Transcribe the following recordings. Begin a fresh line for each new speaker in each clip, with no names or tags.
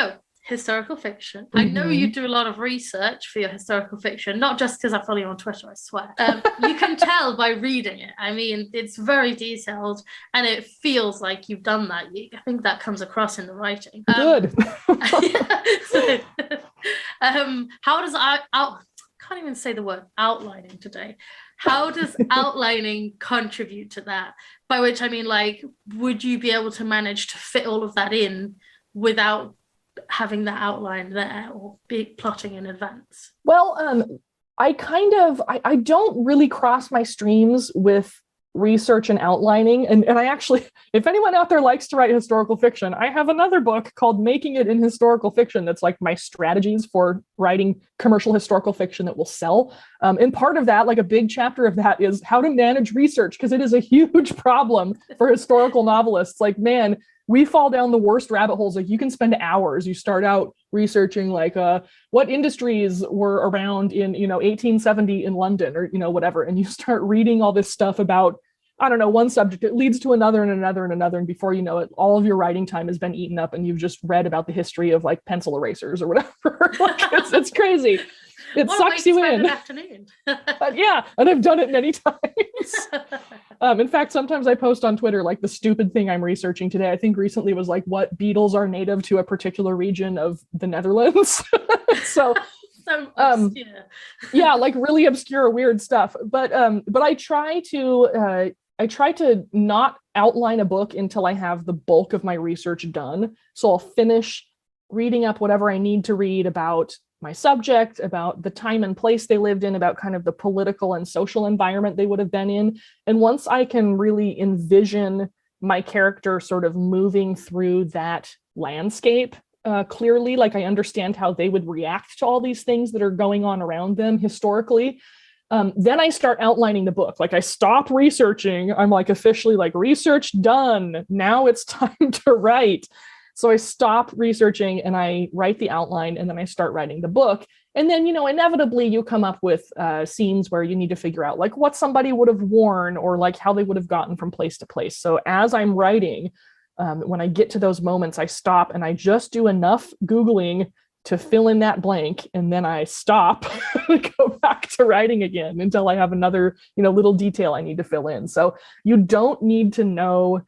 So, historical fiction. I know you do a lot of research for your historical fiction, not just because I follow you on Twitter, I swear. You can tell by reading it. I mean, it's very detailed and it feels like you've done that. I think that comes across in the writing.
Good.
So, how does I can't even say the word outlining today. How does outlining contribute to that? By which I mean, like, would you be able to manage to fit all of that in without having that outline there or be plotting in advance?
Well, I don't really cross my streams with research and outlining. And I actually, if anyone out there likes to write historical fiction, I have another book called Making It in Historical Fiction that's like my strategies for writing commercial historical fiction that will sell. And part of that, like a big chapter of that, is how to manage research, because it is a huge problem for historical novelists. Like, man, we fall down the worst rabbit holes. Like, you can spend hours. You start out researching like what industries were around in 1870 in London, or whatever, and you start reading all this stuff about, I don't know, one subject. It leads to another and another and another, and before you know it, all of your writing time has been eaten up, and you've just read about the history of like pencil erasers or whatever. Like, it's crazy. It sucks you in.
Afternoon.
Yeah, and I've done it many times. In fact, sometimes I post on Twitter like the stupid thing I'm researching today. I think recently was like what beetles are native to a particular region of the Netherlands. So obscure. Yeah, like really obscure, weird stuff. But I try to not outline a book until I have the bulk of my research done. So I'll finish reading up whatever I need to read about my subject, about the time and place they lived in, about kind of the political and social environment they would have been in. And once I can really envision my character sort of moving through that landscape clearly, like I understand how they would react to all these things that are going on around them historically, then I start outlining the book. Like, I stop researching. I'm like officially like, research done. Now it's time to write. So I stop researching and I write the outline, and then I start writing the book. And then, inevitably you come up with scenes where you need to figure out like what somebody would have worn, or like how they would have gotten from place to place. So as I'm writing, when I get to those moments, I stop and I just do enough Googling to fill in that blank. And then I stop and go back to writing again until I have another, little detail I need to fill in. So you don't need to know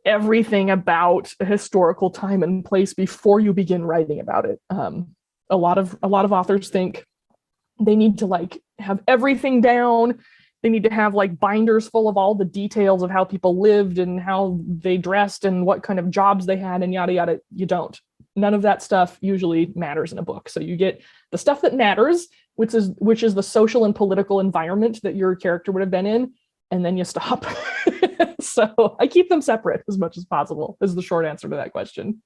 everything about a historical time and place before you begin writing about it. A lot of authors think they need to like have everything down. They need to have like binders full of all the details of how people lived and how they dressed and what kind of jobs they had and yada yada. You don't. None of that stuff usually matters in a book. So you get the stuff that matters, which is the social and political environment that your character would have been in, and then you stop. So I keep them separate as much as possible, is the short answer to that question.